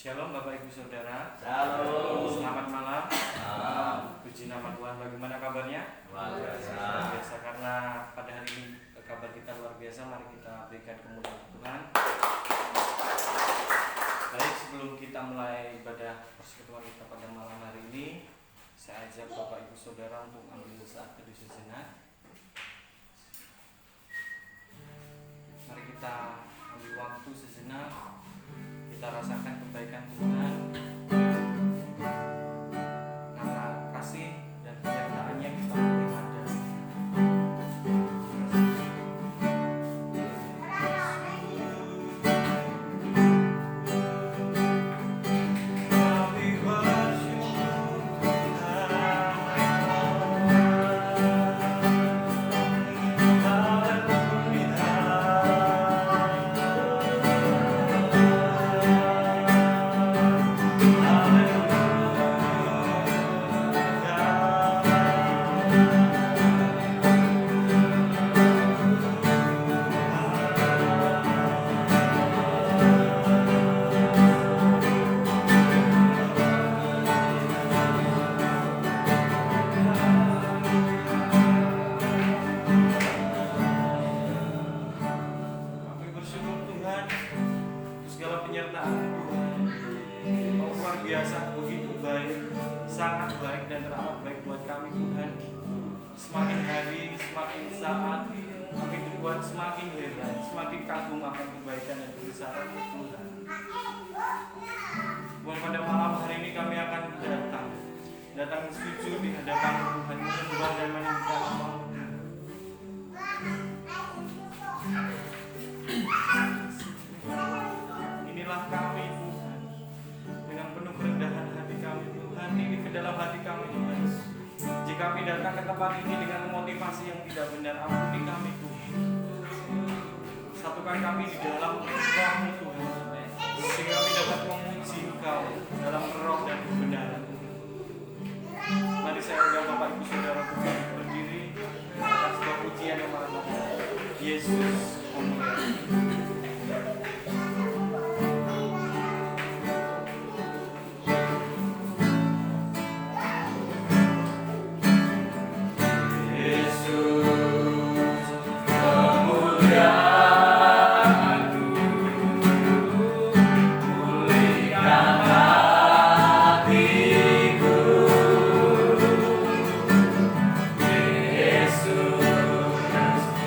Shalom Bapak Ibu Saudara. Shalom. Selamat malam. Puji nama Tuhan. Bagaimana kabarnya? Luar biasa. Biasa, karena pada hari ini kabar kita luar biasa. Mari kita berikan kemuliaan Tuhan. Baik, sebelum kita mulai ibadah persekutuan kita pada malam hari ini, saya ajak Bapak Ibu Saudara untuk ambil saat teduh sejenak. Mari kita ambil waktu sejenak. Kita rasakan kebaikan Tuhan, karena kasih dan penyertaan-Nya kita boleh ada. Kami bersyukur Tuhan untuk segala penyertaan Tuhan. Oh, luar biasa, begitu baik, sangat baik dan teramat baik buat kami Tuhan. Semakin hari, semakin saat, kami Tuhan semakin heran, semakin kagum akan kebaikan dan kebesaran Tuhan. Tuhan, pada malam hari ini kami akan datang sujud di hadapan Tuhan, menyembah dan meninggikan nama-Mu. Inilah kami Tuhan, dengan penuh kerendahan hati kami Tuhan, ini ke dalam hati kami Tuhan. Jika kami datang ke tempat ini dengan motivasi yang tidak benar, ampuni kami Tuhan. Satukan kami di dalam roh-Mu Tuhan, sehingga kami dapat memuji Engkau dalam roh dan kebenaran. Mari saya undang Bapak Ibu Saudara Tuhan berdiri atas sebuah pujian yang maha Yesus memuliakan.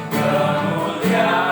Kemuliaan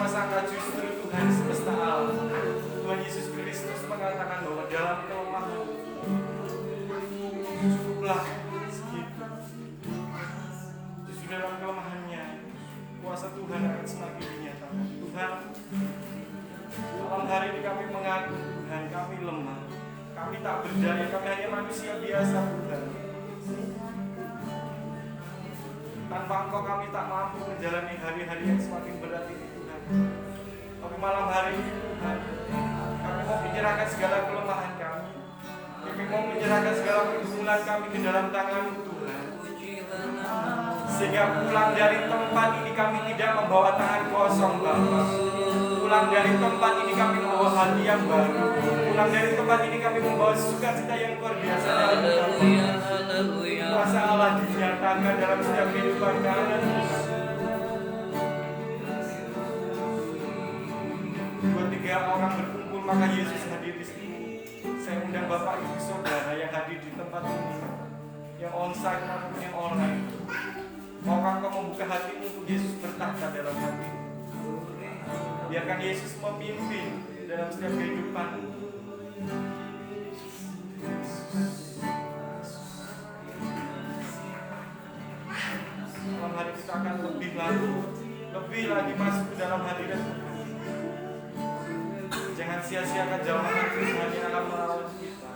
sangka justru Tuhan semesta alam, Tuhan Yesus Kristus mengatakan bahwa dalam kelemahan cukuplah segitu. Justru dalam kelemahannya kuasa Tuhan akan semakin dinyatakan. Tuhan, malam hari ini kami mengaku Tuhan, kami lemah, kami tak berdaya, kami hanya manusia biasa Tuhan. Tanpa Engkau kami tak mampu menjalani hari-hari yang semakin berat ini Tuhan. Tapi malam hari ini Tuhan, kami mau menyerahkan segala kelemahan kami. Kami mau menyerahkan segala pergumulan kami ke dalam tangan-Mu Tuhan. Sehingga pulang dari tempat ini kami tidak membawa tangan kosong Bapa. Pulang dari tempat ini kami membawa hati yang baru. Pulang dari tempat ini kami membawa sukacita yang luar biasa dalam hidup kami. Kuasa Allah dinyatakan dalam setiap kehidupan kami. Dua tiga orang berkumpul maka Yesus hadir di sini. Saya undang Bapak Ibu Saudara yang hadir di tempat ini, yang onsite maupun yang online. Maukah kau membuka hatimu untuk Yesus bertahta dalam hati? Biarkan Yesus memimpin dalam setiap kehidupan. Malam hari kita akan lebih lagi masuk ke dalam hadirat Tuhan. Jangan sia-siakan jamahan Tuhan yang akan merawat kita.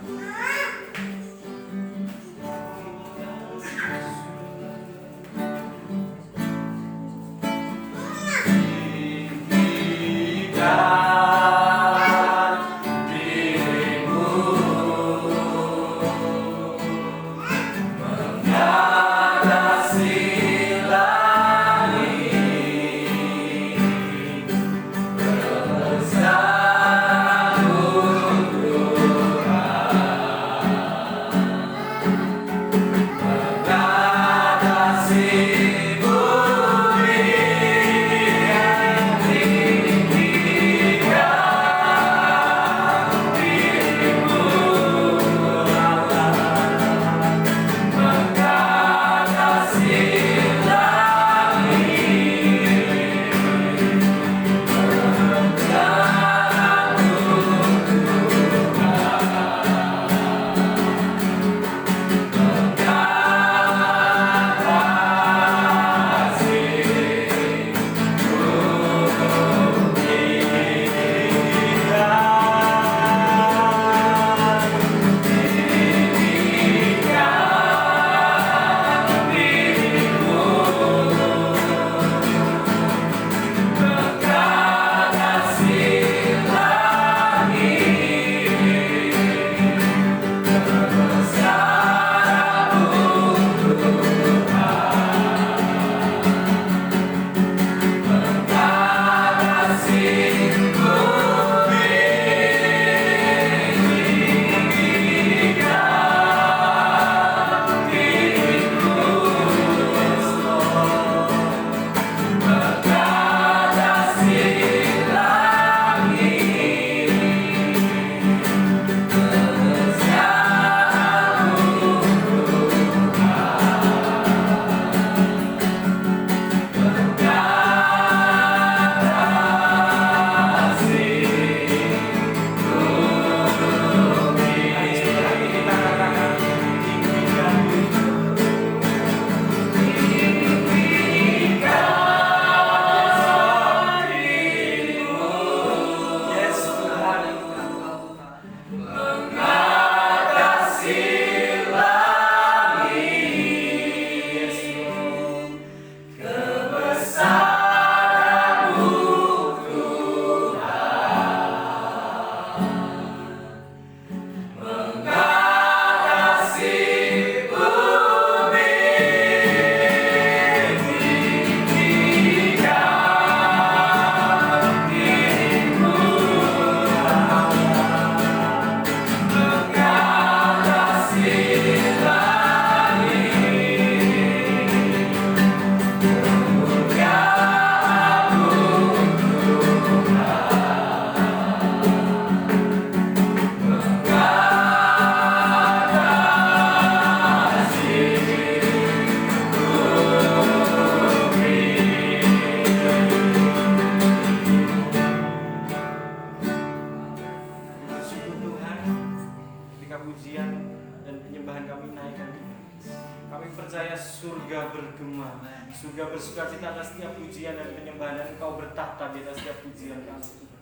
Surga bersukacita atas setiap pujian dan penyembahan, dan Engkau bertahta di atas setiap pujian kami Tuhan.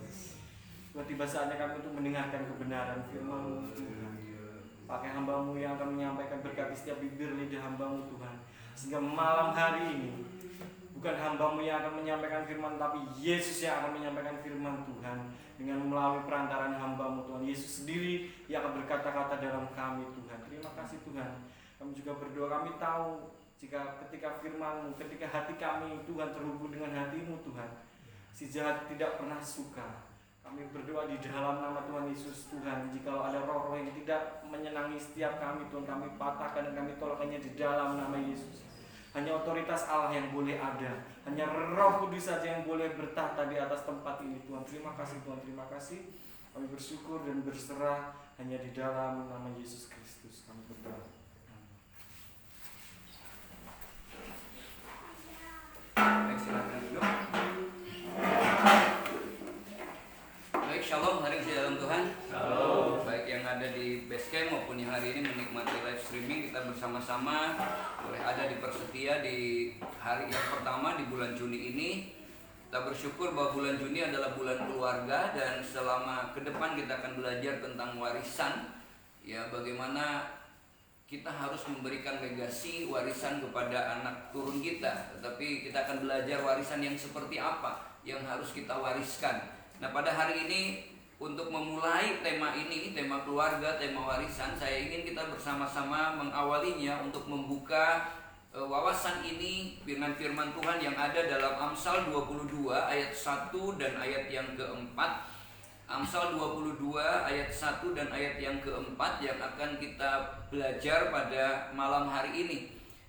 Tuhan, tiba saatnya kami untuk mendengarkan kebenaran firman-Mu Tuhan. Pakai hamba-Mu yang akan menyampaikan, berkati setiap bibir lidah hamba-Mu Tuhan, sehingga malam hari ini bukan hamba-Mu yang akan menyampaikan firman, tapi Yesus yang akan menyampaikan firman Tuhan, dengan melalui perantaraan hamba-Mu Tuhan. Yesus sendiri yang akan berkata-kata dalam kami Tuhan. Terima kasih Tuhan. Kami juga berdoa, kami tahu jika ketika firman-Mu, ketika hati kami Tuhan terhubung dengan hati-Mu Tuhan, si jahat tidak pernah suka. Kami berdoa di dalam nama Tuhan Yesus Tuhan, jikalau ada roh-roh yang tidak menyenangi setiap kami Tuhan, kami patahkan dan kami tolakkannya di dalam nama Yesus. Hanya otoritas Allah yang boleh ada, hanya Roh Kudus saja yang boleh bertahta di atas tempat ini Tuhan. Terima kasih Tuhan, terima kasih. Kami bersyukur dan berserah hanya di dalam nama Yesus Kristus kami berdoa. Baik, silakan duduk. Baik, shalom, hari ini dalam Tuhan. Shalom. Baik yang ada di Basecamp maupun yang hari ini menikmati live streaming, kita bersama-sama boleh ada di Persetia di hari yang pertama di bulan Juni ini. Kita bersyukur bahwa bulan Juni adalah bulan keluarga, dan selama ke depan kita akan belajar tentang warisan. Ya, bagaimana kita harus memberikan legasi warisan kepada anak turun kita. Tetapi kita akan belajar warisan yang seperti apa yang harus kita wariskan. Nah, pada hari ini untuk memulai tema ini, tema keluarga, tema warisan, saya ingin kita bersama-sama mengawalinya untuk membuka wawasan ini dengan firman Tuhan yang ada dalam Amsal 22 ayat 1 dan ayat yang keempat. Amsal 22 ayat 1 dan ayat yang keempat yang akan kita belajar pada malam hari ini.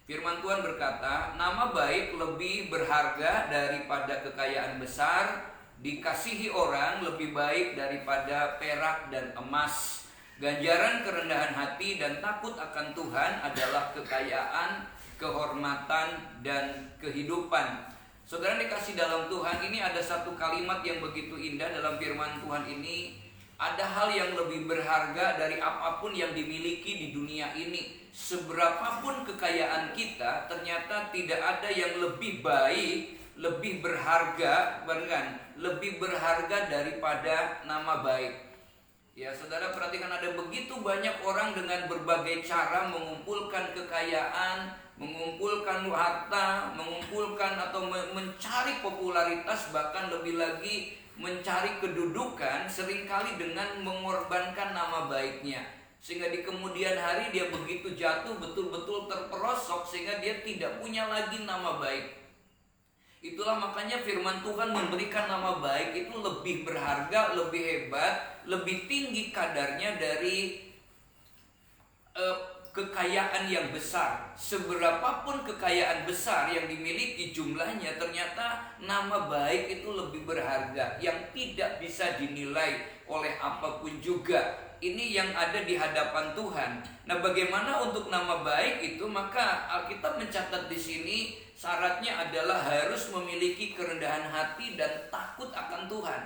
Firman Tuhan berkata, nama baik lebih berharga daripada kekayaan besar, dikasihi orang lebih baik daripada perak dan emas. Ganjaran kerendahan hati dan takut akan Tuhan adalah kekayaan, kehormatan, dan kehidupan. Saudara dikasih dalam Tuhan, ini ada satu kalimat yang begitu indah dalam firman Tuhan ini. Ada hal yang lebih berharga dari apapun yang dimiliki di dunia ini. Seberapapun kekayaan kita, ternyata tidak ada yang lebih baik, lebih berharga, bahkan lebih berharga daripada nama baik. Ya, saudara perhatikan, ada begitu banyak orang dengan berbagai cara mengumpulkan kekayaan, mengumpulkan harta, mengumpulkan atau mencari popularitas, bahkan lebih lagi mencari kedudukan, seringkali dengan mengorbankan nama baiknya. Sehingga di kemudian hari dia begitu jatuh, betul-betul terperosok, sehingga dia tidak punya lagi nama baik. Itulah makanya firman Tuhan memberikan nama baik itu lebih berharga, lebih hebat, lebih tinggi kadarnya dari kekayaan yang besar. Seberapapun kekayaan besar yang dimiliki jumlahnya, ternyata nama baik itu lebih berharga, yang tidak bisa dinilai oleh apapun juga. Ini yang ada di hadapan Tuhan. Nah, bagaimana untuk nama baik itu? Maka Alkitab mencatat di sini syaratnya adalah harus memiliki kerendahan hati dan takut akan Tuhan.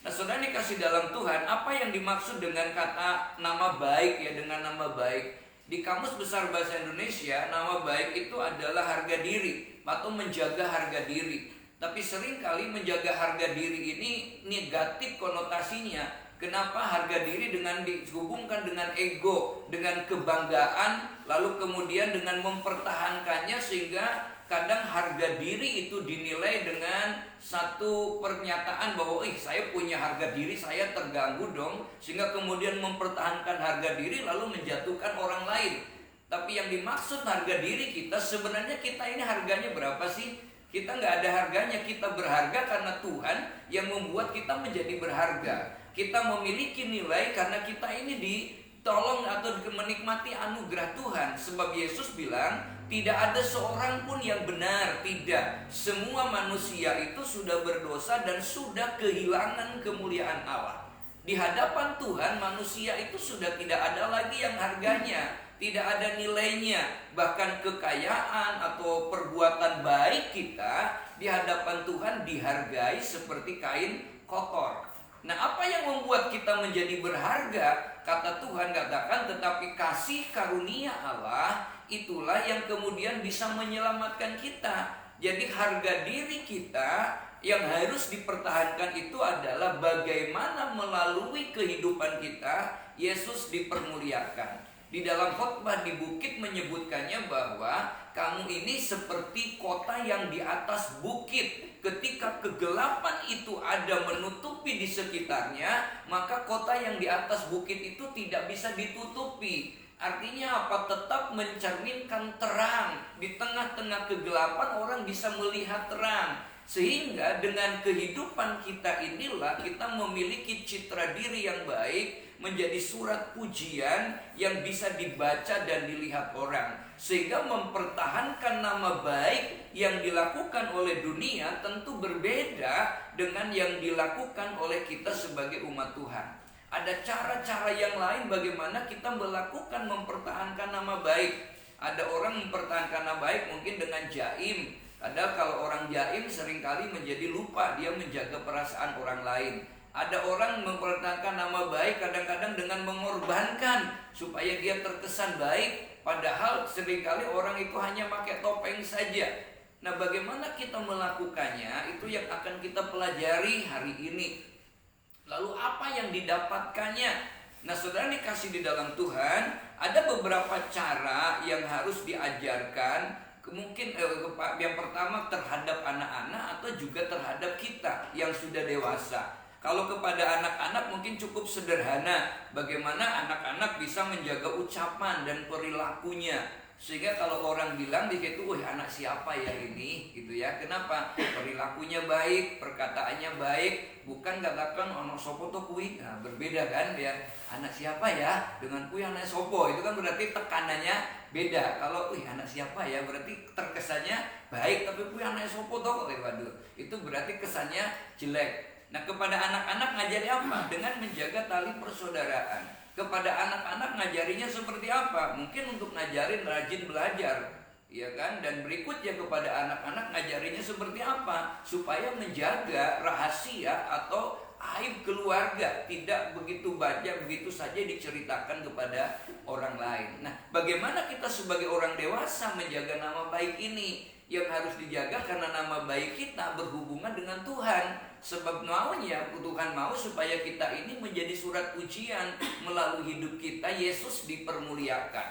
Nah, saudara dikasih dalam Tuhan, apa yang dimaksud dengan kata nama baik ya, dengan nama baik? Di Kamus Besar Bahasa Indonesia, nama baik itu adalah harga diri atau menjaga harga diri. Tapi seringkali menjaga harga diri ini negatif konotasinya. Kenapa? Harga diri dengan dihubungkan dengan ego, dengan kebanggaan, lalu kemudian dengan mempertahankannya, sehingga kadang harga diri itu dinilai dengan satu pernyataan bahwa saya punya harga diri, saya terganggu dong, sehingga kemudian mempertahankan harga diri lalu menjatuhkan orang lain. Tapi yang dimaksud harga diri kita, sebenarnya kita ini harganya berapa sih? Kita nggak ada harganya, kita berharga karena Tuhan yang membuat kita menjadi berharga. Kita memiliki nilai karena kita ini ditolong atau menikmati anugerah Tuhan. Sebab Yesus bilang, tidak ada seorang pun yang benar, tidak. Semua manusia itu sudah berdosa dan sudah kehilangan kemuliaan Allah. Di hadapan Tuhan, manusia itu sudah tidak ada lagi yang harganya, tidak ada nilainya. Bahkan kekayaan atau perbuatan baik kita di hadapan Tuhan dihargai seperti kain kotor. Nah, apa yang membuat kita menjadi berharga? Kata Tuhan katakan, tetapi kasih karunia Allah itulah yang kemudian bisa menyelamatkan kita. Jadi harga diri kita yang harus dipertahankan itu adalah bagaimana melalui kehidupan kita Yesus dipermuliakan. Di dalam khotbah di bukit menyebutkannya bahwa kamu ini seperti kota yang di atas bukit. Ketika kegelapan itu ada menutupi di sekitarnya, maka kota yang di atas bukit itu tidak bisa ditutupi. Artinya apa? Tetap mencerminkan terang. Di tengah-tengah kegelapan orang bisa melihat terang. Sehingga dengan kehidupan kita inilah kita memiliki citra diri yang baik, menjadi surat pujian yang bisa dibaca dan dilihat orang. Sehingga mempertahankan nama baik yang dilakukan oleh dunia tentu berbeda dengan yang dilakukan oleh kita sebagai umat Tuhan. Ada cara-cara yang lain bagaimana kita melakukan mempertahankan nama baik. Ada orang mempertahankan nama baik mungkin dengan jaim. Padahal kalau orang jaim seringkali menjadi lupa dia menjaga perasaan orang lain. Ada orang mempertahankan nama baik kadang-kadang dengan mengorbankan supaya dia terkesan baik. Padahal seringkali orang itu hanya pakai topeng saja. Nah, bagaimana kita melakukannya itu yang akan kita pelajari hari ini. Lalu apa yang didapatkannya? Nah, saudara dikasih di dalam Tuhan, ada beberapa cara yang harus diajarkan. Mungkin yang pertama terhadap anak-anak atau juga terhadap kita yang sudah dewasa. Kalau kepada anak-anak mungkin cukup sederhana, bagaimana anak-anak bisa menjaga ucapan dan perilakunya. Sehingga kalau orang bilang di situ, wah anak siapa ya ini, gitu ya. Kenapa? Perilakunya baik, perkataannya baik, bukan katakan anak sopo to kui. Nah, berbeda kan ya. Anak siapa ya dengan kui anak sopo, itu kan berarti tekanannya beda. Kalau anak siapa ya berarti terkesannya baik, tapi kui anak sopo to kok, waduh. Itu berarti kesannya jelek. Nah, kepada anak-anak ngajari apa? Dengan menjaga tali persaudaraan. Kepada anak-anak ngajarinya seperti apa? Mungkin untuk ngajarin rajin belajar, ya kan? Dan berikutnya kepada anak-anak ngajarinya seperti apa? Supaya menjaga rahasia atau aib keluarga tidak begitu banyak begitu saja diceritakan kepada orang lain. Nah, bagaimana kita sebagai orang dewasa menjaga nama baik ini? Yang harus dijaga karena nama baik kita berhubungan dengan Tuhan. Sebab maunya Tuhan mau supaya kita ini menjadi surat pujian melalui hidup kita Yesus dipermuliakan.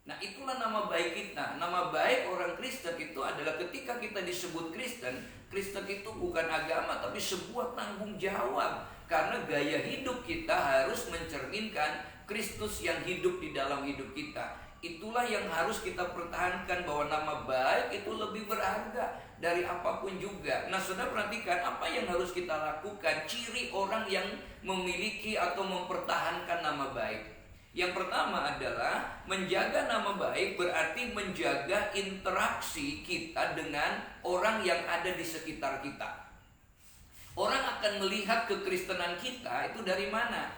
Nah, itulah nama baik kita. Nama baik orang Kristen itu adalah ketika kita disebut Kristen. Kristen itu bukan agama tapi sebuah tanggung jawab. Karena gaya hidup kita harus mencerminkan Kristus yang hidup di dalam hidup kita. Itulah yang harus kita pertahankan, bahwa nama baik itu lebih berharga dari apapun juga. Nah, saudara perhatikan apa yang harus kita lakukan, ciri orang yang memiliki atau mempertahankan nama baik. Yang pertama adalah menjaga nama baik berarti menjaga interaksi kita dengan orang yang ada di sekitar kita. Orang akan melihat kekristenan kita itu dari mana?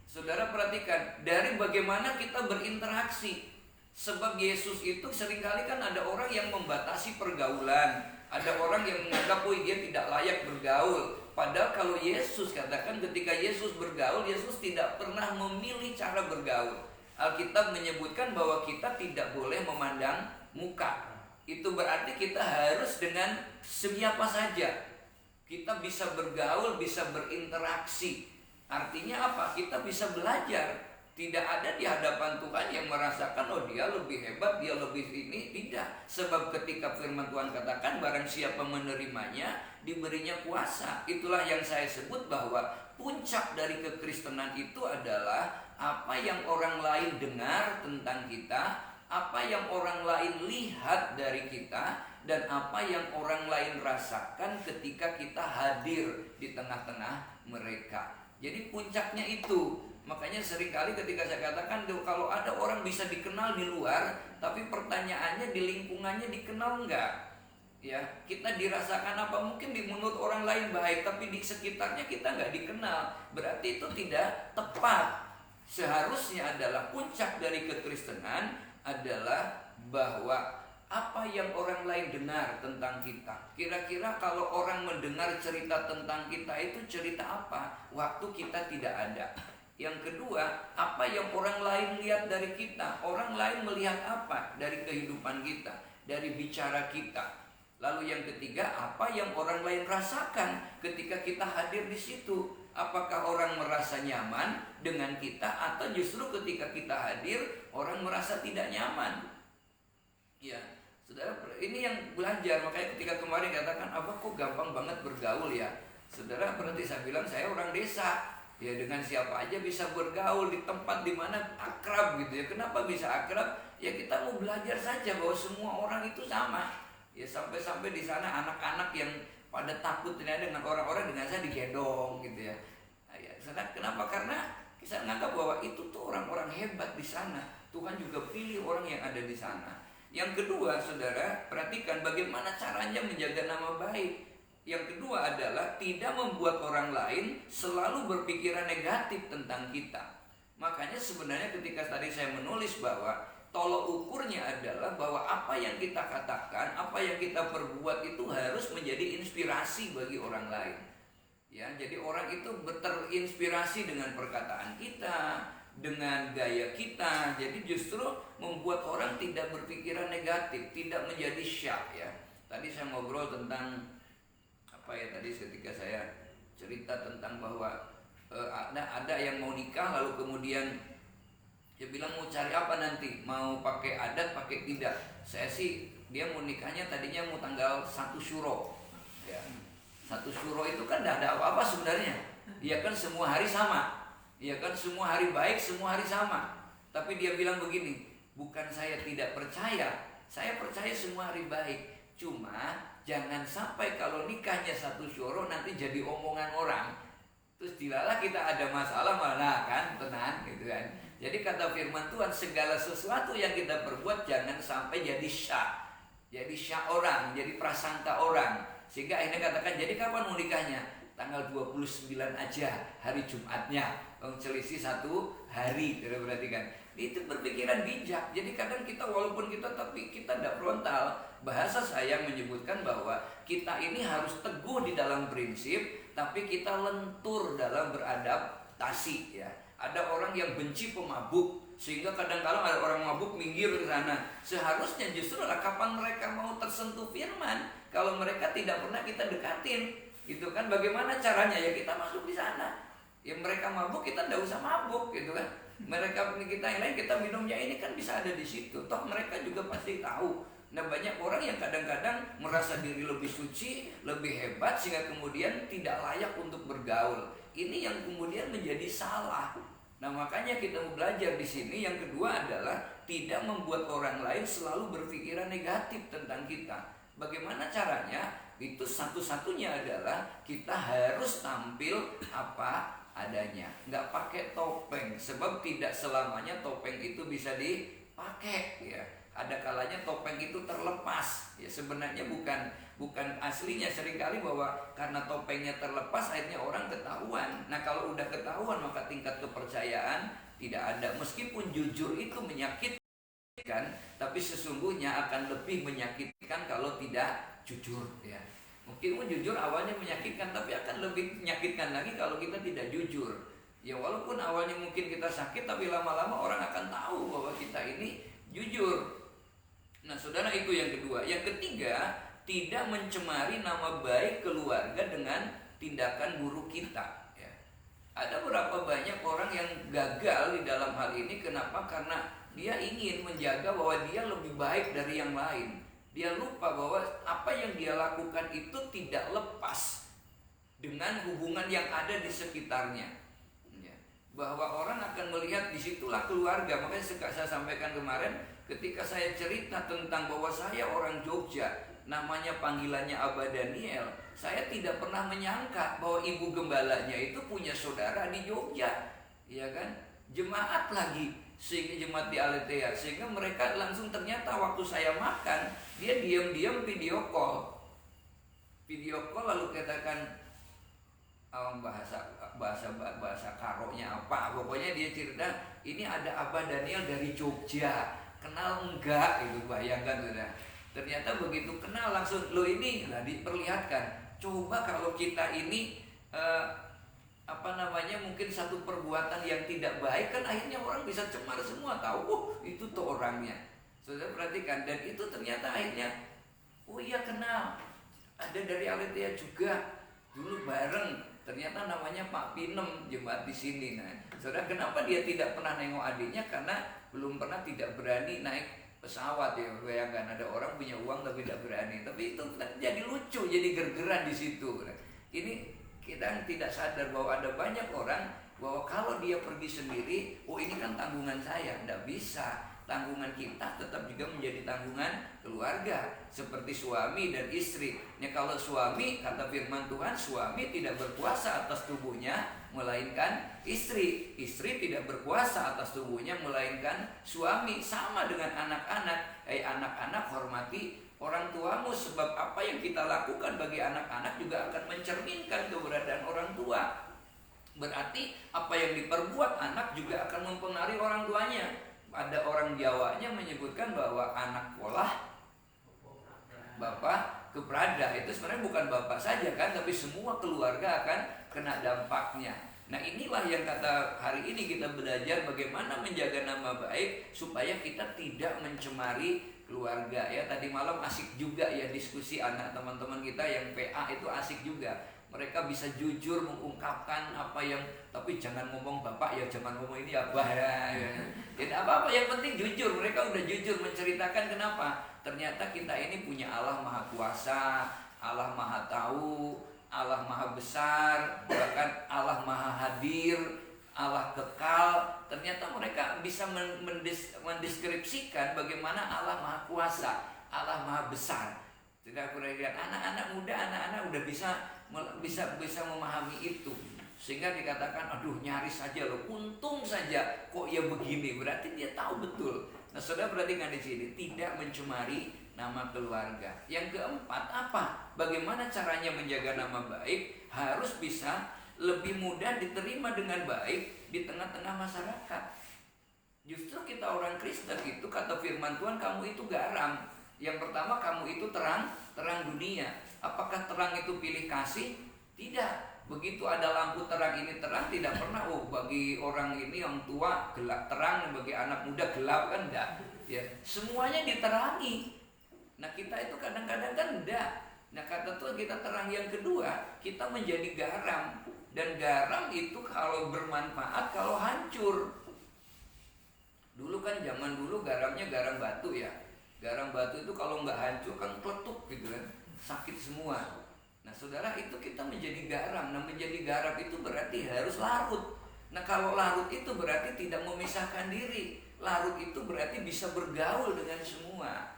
Saudara perhatikan, dari bagaimana kita berinteraksi. Sebab Yesus itu seringkali kan ada orang yang membatasi pergaulan. Ada orang yang menganggap dia tidak layak bergaul. Padahal kalau Yesus katakan ketika Yesus bergaul, Yesus tidak pernah memilih cara bergaul. Alkitab menyebutkan bahwa kita tidak boleh memandang muka. Itu berarti kita harus dengan siapa saja. Kita bisa bergaul, bisa berinteraksi. Artinya apa? Kita bisa belajar. Tidak ada di hadapan Tuhan yang merasakan oh dia lebih hebat, dia lebih ini. Tidak. Sebab ketika firman Tuhan katakan barang siapa menerimanya diberinya kuasa. Itulah yang saya sebut bahwa puncak dari kekristenan itu adalah apa yang orang lain dengar tentang kita, apa yang orang lain lihat dari kita, dan apa yang orang lain rasakan ketika kita hadir di tengah-tengah mereka. Jadi puncaknya itu. Makanya seringkali ketika saya katakan kalau ada orang bisa dikenal di luar, tapi pertanyaannya di lingkungannya dikenal enggak? Ya, kita dirasakan apa? Mungkin di menurut orang lain baik, tapi di sekitarnya kita enggak dikenal. Berarti itu tidak tepat. Seharusnya adalah puncak dari kekristenan adalah bahwa apa yang orang lain dengar tentang kita. Kira-kira kalau orang mendengar cerita tentang kita itu cerita apa? Waktu kita tidak ada. Yang kedua, apa yang orang lain lihat dari kita? Orang lain melihat apa dari kehidupan kita, dari bicara kita? Lalu yang ketiga, apa yang orang lain rasakan ketika kita hadir di situ? Apakah orang merasa nyaman dengan kita atau justru ketika kita hadir orang merasa tidak nyaman? Ya, saudara, ini yang belajar. Makanya ketika kemarin katakan, Abah kok gampang banget bergaul ya. Saudara, berarti saya bilang saya orang desa. Ya dengan siapa aja bisa bergaul di tempat dimana akrab gitu ya. Kenapa bisa akrab? Ya kita mau belajar saja bahwa semua orang itu sama. Ya sampai-sampai di sana anak-anak yang pada takut dengan orang-orang dengan saya digendong gitu ya. Nah, ya kenapa? Karena saya menganggap bahwa itu tuh orang-orang hebat di sana. Tuhan juga pilih orang yang ada di sana. Yang kedua, saudara, perhatikan bagaimana caranya menjaga nama baik. Yang kedua adalah tidak membuat orang lain selalu berpikiran negatif tentang kita. Makanya sebenarnya ketika tadi saya menulis bahwa tolok ukurnya adalah bahwa apa yang kita katakan, apa yang kita perbuat itu harus menjadi inspirasi bagi orang lain. Ya, jadi orang itu terinspirasi dengan perkataan kita, dengan gaya kita. Jadi justru membuat orang tidak berpikiran negatif, tidak menjadi syak ya. Tadi saya ngobrol tentang apa ya tadi ketika saya cerita tentang bahwa ada yang mau nikah lalu kemudian dia bilang mau cari apa nanti, mau pakai adat pakai tidak. Saya sih dia mau nikahnya tadinya mau tanggal 1 Syuro ya. 1 Syuro itu kan tidak ada apa-apa sebenarnya. Iya kan semua hari sama. Iya kan semua hari baik, semua hari sama. Tapi dia bilang begini, bukan saya tidak percaya, saya percaya semua hari baik. Cuma jangan sampai kalau nikahnya 1 Syuro nanti jadi omongan orang. Terus dilalah kita ada masalah malah kan tenang gitu kan. Jadi kata firman Tuhan, segala sesuatu yang kita perbuat jangan sampai jadi syak. Jadi syak orang, jadi prasangka orang. Sehingga akhirnya katakan, jadi kapan mau nikahnya? Tanggal 29 aja, hari Jumatnya. Selisih 1 hari, berarti kan. Itu berpikiran bijak. Jadi kadang kita walaupun kita tapi kita tidak frontal. Bahasa saya menyebutkan bahwa kita ini harus teguh di dalam prinsip, tapi kita lentur dalam beradaptasi ya. Ada orang yang benci pemabuk, sehingga kadang-kadang ada orang mabuk minggir ke sana. Seharusnya justru adalah kapan mereka mau tersentuh firman. Kalau mereka tidak pernah kita dekatin, gitu kan? Bagaimana caranya? Ya kita masuk di sana. Ya mereka mabuk, kita tidak usah mabuk, gitu kan? Mereka kita yang lain kita minumnya ini kan bisa ada di situ. Toh mereka juga pasti tahu. Nah banyak orang yang kadang-kadang merasa diri lebih suci, lebih hebat sehingga kemudian tidak layak untuk bergaul. Ini yang kemudian menjadi salah. Nah makanya kita mau belajar di sini. Yang kedua adalah tidak membuat orang lain selalu berpikiran negatif tentang kita. Bagaimana caranya? Itu satu-satunya adalah kita harus tampil apa adanya. Nggak pakai topeng. Sebab tidak selamanya topeng itu bisa dipakai ya. Ada kalanya topeng itu terlepas. Ya sebenarnya bukan aslinya. Seringkali bahwa karena topengnya terlepas akhirnya orang ketahuan. Nah kalau udah ketahuan maka tingkat kepercayaan tidak ada. Meskipun jujur itu menyakitkan, tapi sesungguhnya akan lebih menyakitkan kalau tidak jujur ya. Mungkin jujur awalnya menyakitkan, tapi akan lebih menyakitkan lagi kalau kita tidak jujur. Ya walaupun awalnya mungkin kita sakit, tapi lama-lama orang akan tahu bahwa kita ini jujur. Nah saudara, itu yang kedua. Yang ketiga, tidak mencemari nama baik keluarga dengan tindakan buruk kita ya. Ada berapa banyak orang yang gagal di dalam hal ini. Kenapa? Karena dia ingin menjaga bahwa dia lebih baik dari yang lain. Dia lupa bahwa apa yang dia lakukan itu tidak lepas dengan hubungan yang ada di sekitarnya ya. Bahwa orang akan melihat disitulah keluarga. Makanya saya sampaikan kemarin ketika saya cerita tentang bahwa saya orang Jogja, namanya panggilannya Abah Daniel, saya tidak pernah menyangka bahwa ibu gembalanya itu punya saudara di Jogja, ya kan? Jemaat lagi, sehingga jemaat di Aletea, sehingga mereka langsung ternyata waktu saya makan, dia diam-diam video call lalu katakan bahasa karoknya apa, pokoknya dia cerita ini ada Abah Daniel dari Jogja. Kenal enggak itu, bayangkan sudah. Ternyata begitu kenal langsung lo ini lah diperlihatkan. Coba kalau kita ini mungkin satu perbuatan yang tidak baik kan akhirnya orang bisa cemar semua tahu itu tuh orangnya. Saudara perhatikan, dan itu ternyata akhirnya Oh iya kenal, ada dari Aletheia juga, dulu bareng. Ternyata namanya Pak Pinem, jemaat di sini. Nah, saudara, kenapa dia tidak pernah nengok adiknya? Karena belum pernah, tidak berani naik pesawat ya. Bayangkan ada orang punya uang tapi tidak berani. Tapi itu jadi lucu, jadi gergeran di situ. Nah, ini kita tidak sadar bahwa ada banyak orang bahwa kalau dia pergi sendiri, oh ini kan tanggungan saya, tidak bisa. Tanggungan kita tetap juga menjadi tanggungan keluarga, seperti suami dan istri. Nah, kalau suami, kata firman Tuhan, suami tidak berkuasa atas tubuhnya melainkan istri. Istri tidak berkuasa atas tubuhnya melainkan suami. Sama dengan anak-anak. Anak-anak, hormati orang tuamu, sebab apa yang kita lakukan bagi anak-anak juga akan mencerminkan keberadaan orang tua. Berarti apa yang diperbuat anak juga akan mempengaruhi orang tuanya. Ada orang Jawanya menyebutkan bahwa anak polah bapak keprada. Itu sebenarnya bukan bapak saja kan, tapi semua keluarga akan kena dampaknya. Nah, inilah yang kata hari ini kita belajar bagaimana menjaga nama baik supaya kita tidak mencemari keluarga ya. Tadi malam asik juga ya diskusi anak teman-teman kita yang PA, itu asik juga. Mereka bisa jujur mengungkapkan apa yang, tapi jangan ngomong bapak ya, jangan ngomong ini abah ya. Tidak apa-apa, yang penting jujur. Mereka udah jujur menceritakan kenapa. Ternyata kita ini punya Allah Maha Kuasa, Allah Maha Tahu, Allah Maha Besar, bahkan Allah Maha Hadir, Allah Kekal. Ternyata mereka bisa mendeskripsikan bagaimana Allah Maha Kuasa, Allah Maha Besar. Tidak kurang lihat anak-anak muda, anak-anak udah bisa memahami itu, sehingga dikatakan aduh nyaris saja loh, untung saja kok ya begini. Berarti dia tahu betul. Nah, saudara perhatikan di sini, tidak mencemari nama keluarga. Yang keempat apa? Bagaimana caranya menjaga nama baik? Harus bisa lebih mudah diterima dengan baik di tengah-tengah masyarakat. Justru kita orang Kristen itu, kata firman Tuhan, kamu itu garam. Yang pertama, kamu itu terang dunia. Apakah terang itu pilih kasih? Tidak. Begitu ada lampu terang ini terang, tidak pernah bagi orang ini yang tua gelap terang, bagi anak muda gelap, kan enggak. Ya, semuanya diterangi. Nah, kita itu kadang-kadang kan enggak. Nah, kata Tuhan kita terang. Yang kedua, kita menjadi garam. Dan garam itu kalau bermanfaat, kalau hancur. Dulu kan zaman dulu garamnya garam batu ya. Garam batu itu kalau nggak hancur kan kletuk gitu kan, sakit semua. Nah, saudara, itu kita menjadi garam. Nah, menjadi garam itu berarti harus larut. Nah, kalau larut itu berarti tidak memisahkan diri. Larut itu berarti bisa bergaul dengan semua.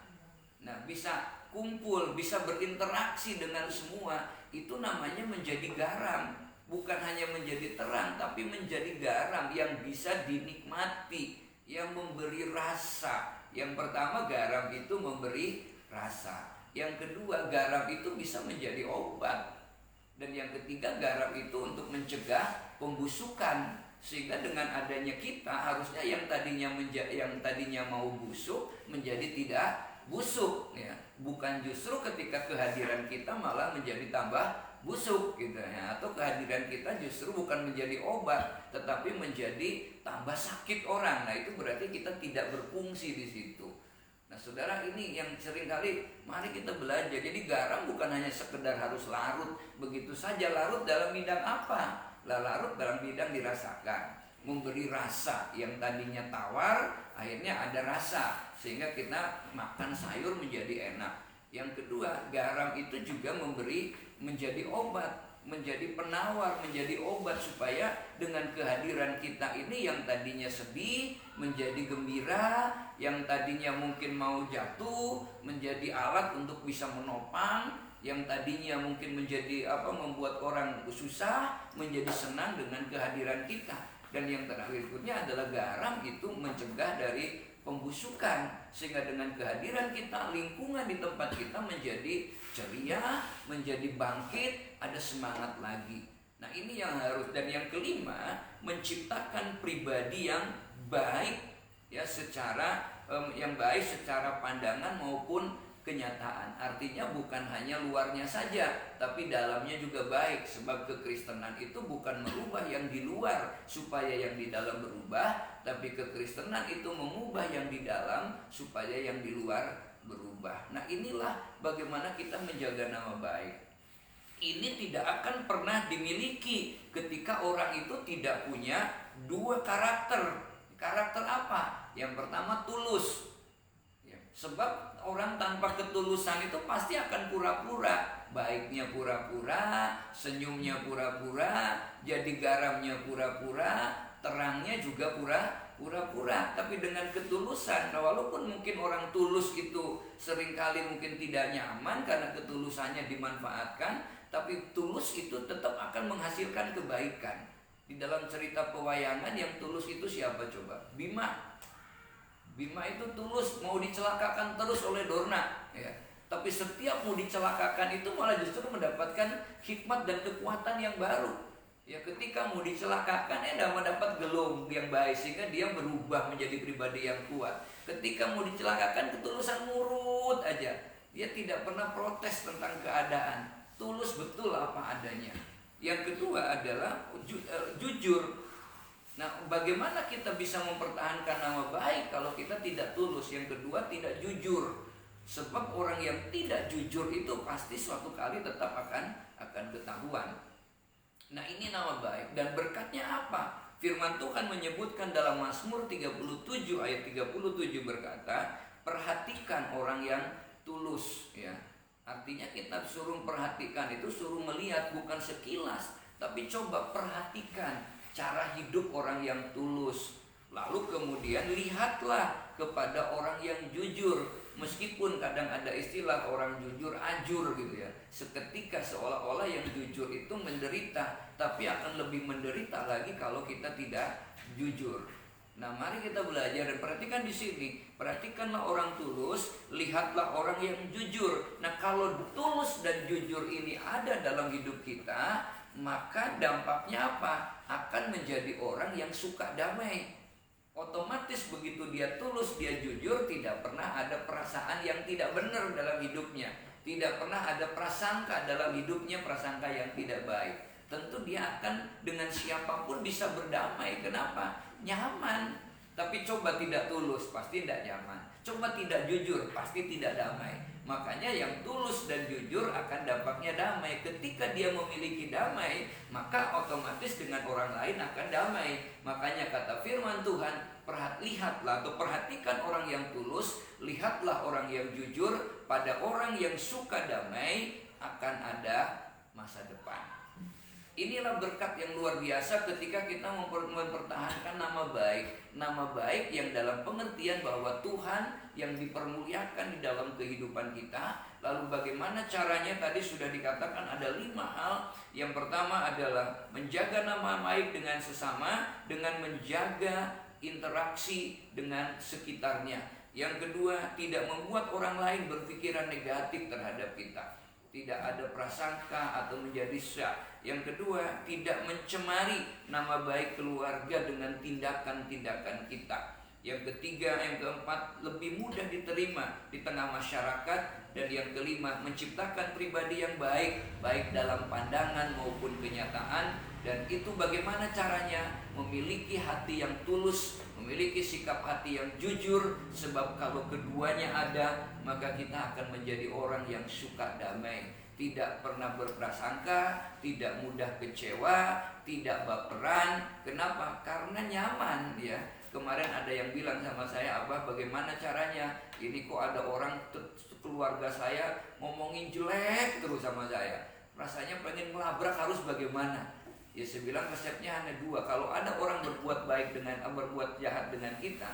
Nah, bisa kumpul, bisa berinteraksi dengan semua. Itu namanya menjadi garam. Bukan hanya menjadi terang, tapi menjadi garam yang bisa dinikmati, yang memberi rasa. Yang pertama, garam itu memberi rasa. Yang kedua, garam itu bisa menjadi obat. Dan yang ketiga, garam itu untuk mencegah pembusukan. Sehingga dengan adanya kita, harusnya yang tadinya mau busuk menjadi tidak busuk ya. Bukan justru ketika kehadiran kita malah menjadi tambah busuk gitu ya. Atau kehadiran kita justru bukan menjadi obat, tetapi menjadi tambah sakit orang. Nah, itu berarti kita tidak berfungsi di situ. Nah, saudara, ini yang seringkali mari kita belajar. Jadi garam bukan hanya sekedar harus larut begitu saja. Larut dalam bidang apa? Larut dalam bidang dirasakan, memberi rasa. Yang tadinya tawar akhirnya ada rasa, sehingga kita makan sayur menjadi enak. Yang kedua, garam itu juga menjadi obat, menjadi penawar, menjadi obat, supaya dengan kehadiran kita ini yang tadinya sedih menjadi gembira, yang tadinya mungkin mau jatuh menjadi alat untuk bisa menopang, yang tadinya mungkin menjadi membuat orang susah menjadi senang dengan kehadiran kita. Dan yang terakhir berikutnya adalah garam itu mencegah dari pembusukan, sehingga dengan kehadiran kita, lingkungan di tempat kita menjadi ceria, menjadi bangkit, ada semangat lagi. Nah, ini yang harus. Dan yang kelima, menciptakan pribadi yang baik ya, secara pandangan maupun kenyataan. Artinya bukan hanya luarnya saja, tapi dalamnya juga baik. Sebab kekristenan itu bukan merubah yang di luar supaya yang di dalam berubah, tapi kekristenan itu mengubah yang di dalam supaya yang di luar berubah. Nah, inilah bagaimana kita menjaga nama baik. Ini tidak akan pernah dimiliki ketika orang itu tidak punya dua karakter. Karakter apa? Yang pertama tulus. Ya, sebab orang tanpa ketulusan itu pasti akan pura-pura. Baiknya pura-pura, senyumnya pura-pura, jadi garamnya pura-pura, terangnya juga pura-pura. Tapi dengan ketulusan, nah walaupun mungkin orang tulus itu seringkali mungkin tidak nyaman karena ketulusannya dimanfaatkan, tapi tulus itu tetap akan menghasilkan kebaikan. Di dalam cerita pewayangan yang tulus itu siapa coba? Bima. Bima itu tulus, mau dicelakakan terus oleh Dorna, ya. Tapi setiap mau dicelakakan itu malah justru mendapatkan hikmat dan kekuatan yang baru. Ya, ketika mau dicelakakan mendapat gelung yang baik sehingga dia berubah menjadi pribadi yang kuat. Ketika mau dicelakakan ketulusan murut aja. Dia tidak pernah protes tentang keadaan. Tulus betul apa adanya. Yang kedua adalah jujur. Nah, bagaimana kita bisa mempertahankan nama baik kalau kita tidak tulus? Yang kedua, tidak jujur. Sebab orang yang tidak jujur itu pasti suatu kali tetap akan ketahuan. Nah, ini nama baik dan berkatnya apa? Firman Tuhan menyebutkan dalam Mazmur 37 ayat 37 berkata, perhatikan orang yang tulus, ya. Artinya kita suruh perhatikan itu suruh melihat bukan sekilas, tapi coba perhatikan cara hidup orang yang tulus. Lalu kemudian lihatlah kepada orang yang jujur. Meskipun kadang ada istilah orang jujur ajur gitu ya. Seketika seolah-olah yang jujur itu menderita, tapi akan lebih menderita lagi kalau kita tidak jujur. Nah, mari kita belajar dan perhatikan di sini. Perhatikanlah orang tulus, lihatlah orang yang jujur. Nah, kalau tulus dan jujur ini ada dalam hidup kita, maka dampaknya apa? Akan menjadi orang yang suka damai. Otomatis begitu dia tulus, dia jujur, tidak pernah ada perasaan yang tidak benar dalam hidupnya. Tidak pernah ada prasangka dalam hidupnya, prasangka yang tidak baik. Tentu dia akan dengan siapapun bisa berdamai. Kenapa? Nyaman. Tapi coba tidak tulus, pasti tidak nyaman. Coba tidak jujur, pasti tidak damai. Makanya yang tulus dan jujur akan dampaknya damai. Ketika dia memiliki damai, maka otomatis dengan orang lain akan damai. Makanya kata firman Tuhan, lihatlah atau perhatikan orang yang tulus, lihatlah orang yang jujur, pada orang yang suka damai akan ada masa depan. Inilah berkat yang luar biasa ketika kita mempertahankan nama baik. Nama baik yang dalam pengertian bahwa Tuhan yang dipermuliakan di dalam kehidupan kita. Lalu bagaimana caranya? Tadi sudah dikatakan ada 5 hal. Yang pertama adalah menjaga nama baik dengan sesama, dengan menjaga interaksi dengan sekitarnya. Yang kedua, tidak membuat orang lain berpikiran negatif terhadap kita. Tidak ada prasangka atau menjadi syak. Yang kedua, tidak mencemari nama baik keluarga dengan tindakan-tindakan kita. Yang ketiga, yang keempat, lebih mudah diterima di tengah masyarakat. Dan yang kelima, menciptakan pribadi yang baik, baik dalam pandangan maupun kenyataan. Dan itu bagaimana caranya? Memiliki hati yang tulus, memiliki sikap hati yang jujur. Sebab kalau keduanya ada, maka kita akan menjadi orang yang suka damai. Tidak pernah berprasangka, tidak mudah kecewa, tidak baperan. Kenapa? Karena nyaman, ya. Kemarin ada yang bilang sama saya, Abah bagaimana caranya? Ini kok ada orang keluarga saya ngomongin jelek terus sama saya. Rasanya pengen melabrak, harus bagaimana? Ya saya bilang resepnya hanya 2. Kalau ada orang berbuat baik berbuat jahat dengan kita,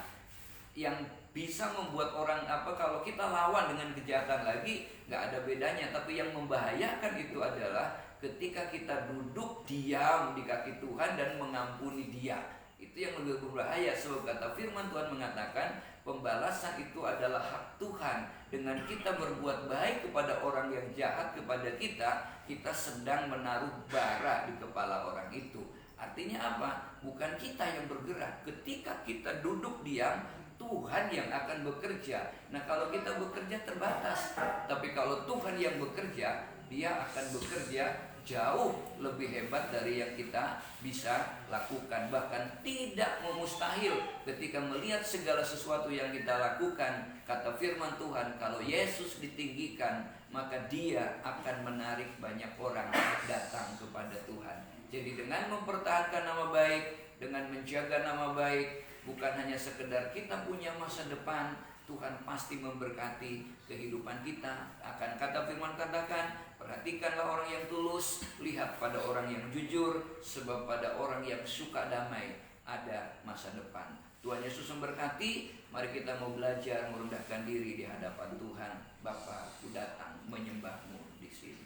yang bisa membuat orang kalau kita lawan dengan kejahatan lagi nggak ada bedanya. Tapi yang membahayakan itu adalah ketika kita duduk diam di kaki Tuhan dan mengampuni dia. Itu yang lebih berbahaya. Sebab kata firman Tuhan mengatakan pembalasan itu adalah hak Tuhan. Dengan kita berbuat baik kepada orang yang jahat kepada kita, kita sedang menaruh bara di kepala orang itu. Artinya apa? Bukan kita yang bergerak. Ketika kita duduk diam, Tuhan yang akan bekerja. Nah, kalau kita bekerja terbatas. Tapi kalau Tuhan yang bekerja, dia akan bekerja jauh lebih hebat dari yang kita bisa lakukan. Bahkan tidak memustahil ketika melihat segala sesuatu yang kita lakukan. Kata firman Tuhan, kalau Yesus ditinggikan, maka Dia akan menarik banyak orang datang kepada Tuhan. Jadi dengan mempertahankan nama baik, dengan menjaga nama baik, bukan hanya sekedar kita punya masa depan, Tuhan pasti memberkati kehidupan kita. Akan kata firman katakan, perhatikanlah orang yang tulus, lihat pada orang yang jujur, sebab pada orang yang suka damai ada masa depan. Tuhan Yesus memberkati. Mari kita mau belajar merendahkan diri di hadapan Tuhan. Bapa, aku datang menyembah-Mu di sini.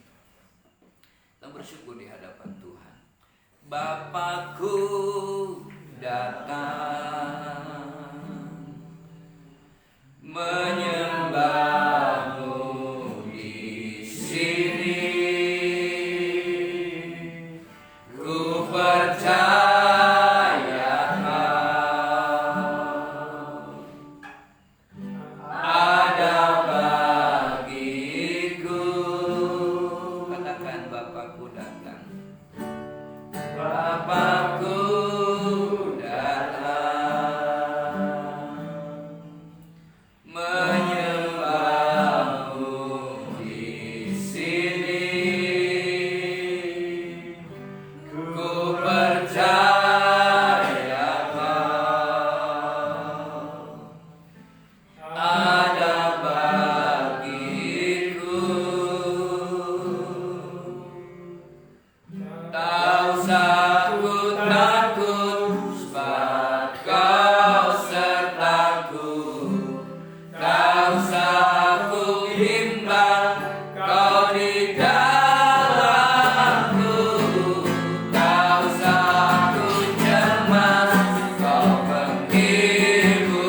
Kita bersyukur di hadapan Tuhan. Bapakku datang menyembah-Mu di sini. Ku percaya ada bagiku. Katakan, Bapakku datang. Bapakku datang menyembah-Mu di sini. Ku percaya Kau ada bagiku. Tak usah ku takut, sebab Kau sertaku. Tak usah ku bimbang, Kau di dalamku. Tak usah ku cemas, Kau penghiburku.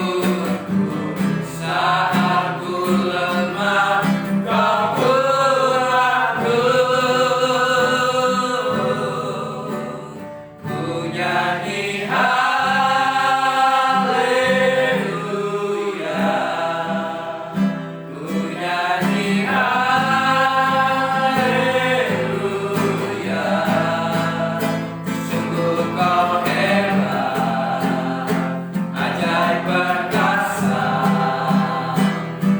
Saat ku lemah, Kau kuatku. Ku nyanyi haleluya, ku nyanyi haleluya. Sungguh Kau hebat, ajaib perkasa,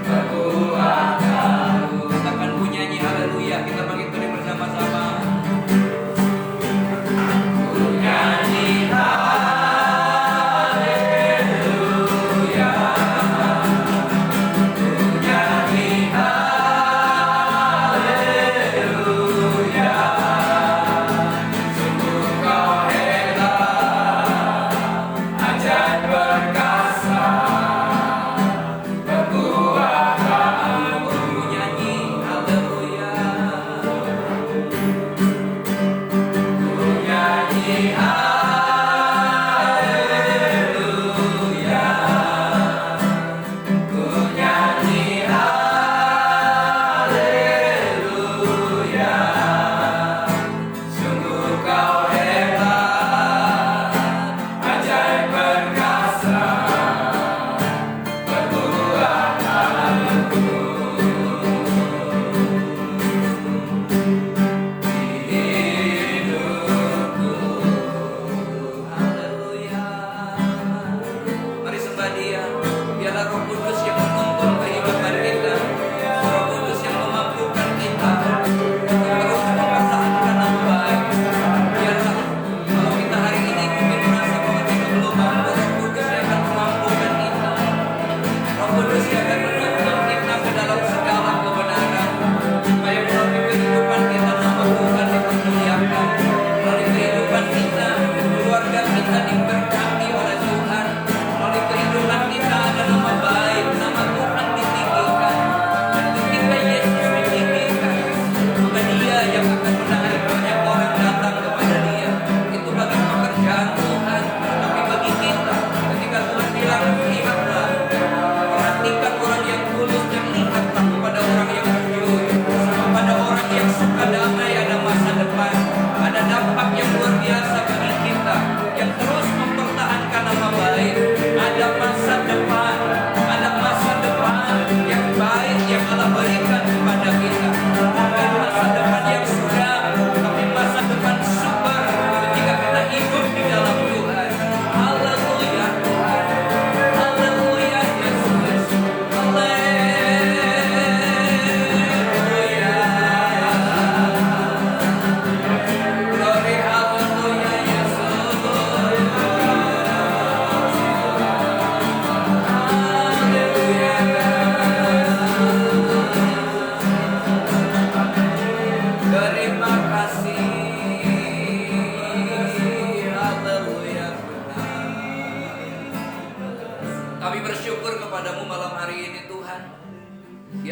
kekuatanmu. Katakan, ku nyanyi haleluya. Kita bangkit berdiri bersama-sama. Ku nyanyi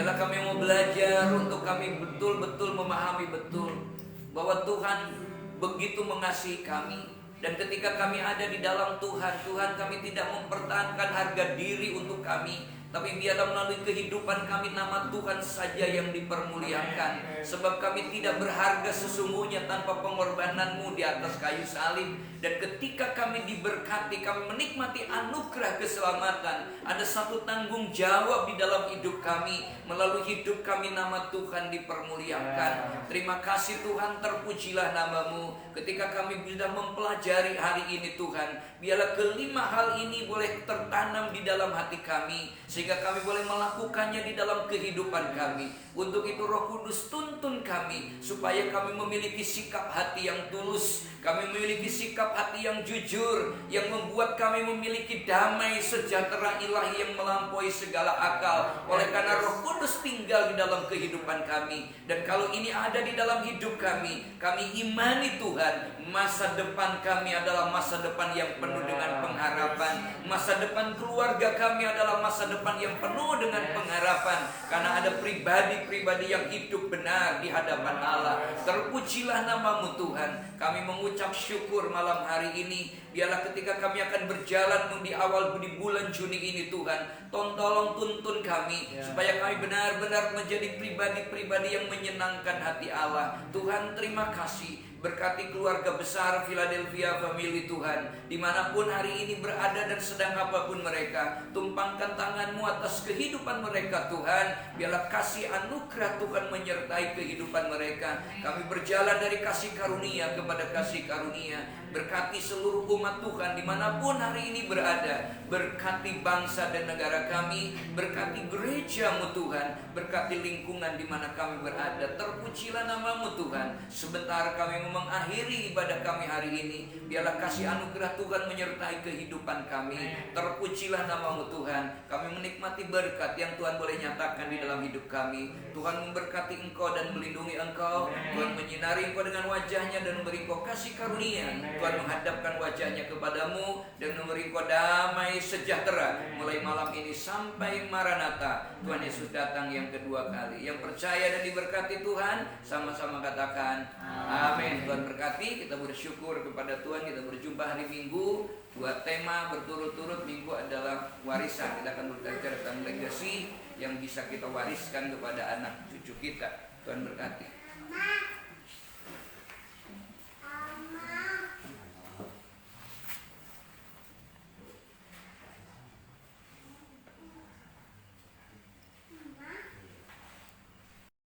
Biarlah kami mau belajar untuk kami betul-betul memahami betul bahwa Tuhan begitu mengasihi kami. Dan ketika kami ada di dalam Tuhan, Tuhan kami tidak mempertahankan harga diri untuk kami, tapi biarlah melalui kehidupan kami nama Tuhan saja yang dipermuliakan. Sebab kami tidak berharga sesungguhnya tanpa pengorbanan-Mu di atas kayu salib. Dan ketika kami diberkati, kami menikmati anugerah keselamatan, ada satu tanggung jawab di dalam hidup kami. Melalui hidup kami nama Tuhan dipermuliakan. Terima kasih Tuhan, terpujilah nama-Mu. Ketika kami sudah mempelajari hari ini Tuhan, biarlah kelima hal ini boleh tertanam di dalam hati kami, sehingga kami boleh melakukannya di dalam kehidupan kami. Untuk itu Roh Kudus tuntun kami, supaya kami memiliki sikap hati yang tulus, kami memiliki sikap hati yang jujur, yang membuat kami memiliki damai sejahtera ilahi yang melampaui segala akal. Oleh karena Roh Kudus tinggal di dalam kehidupan kami. Dan kalau ini ada di dalam hidup kami, kami imani Tuhan, masa depan kami adalah masa depan yang penuh dengan pengharapan. Masa depan keluarga kami adalah masa depan yang penuh dengan pengharapan, karena ada pribadi-pribadi yang hidup benar di hadapan Allah. Terpujilah nama-Mu Tuhan. Kami mengucap syukur malam hari ini. Biarlah ketika kami akan berjalan di awal di bulan Juni ini Tuhan, tolong tuntun kami, supaya kami benar-benar menjadi pribadi-pribadi yang menyenangkan hati Allah. Tuhan terima kasih. Berkati keluarga besar Philadelphia Family Tuhan, dimanapun hari ini berada dan sedang apapun mereka. Tumpangkan tangan-Mu atas kehidupan mereka Tuhan. Biarlah kasih anugerah Tuhan menyertai kehidupan mereka. Kami berjalan dari kasih karunia kepada kasih karunia. Berkati seluruh umat Tuhan dimanapun hari ini berada. Berkati bangsa dan negara kami. Berkati gereja-Mu Tuhan. Berkati lingkungan di mana kami berada. Terpujilah nama-Mu Tuhan. Sebentar kami mengakhiri ibadah kami hari ini, biarlah kasih anugerah Tuhan menyertai kehidupan kami. Terpujilah nama-Mu Tuhan. Kami menikmati berkat yang Tuhan boleh nyatakan di dalam hidup kami. Tuhan memberkati Engkau dan melindungi Engkau. Tuhan menyinari Engkau dengan wajah-Nya dan memberi Engkau kasih karunia. Tuhan menghadapkan wajah-Nya kepadamu dan memberi Engkau damai sejahtera mulai malam ini sampai Maranatha, Tuhan Yesus datang yang kedua kali. Yang percaya dan diberkati Tuhan, sama-sama katakan amin. Tuhan berkati. Kita bersyukur kepada Tuhan. Kita berjumpa hari Minggu. Dua tema berturut-turut minggu adalah warisan. Kita akan berbicara tentang legacy yang bisa kita wariskan kepada anak cucu kita. Tuhan berkati.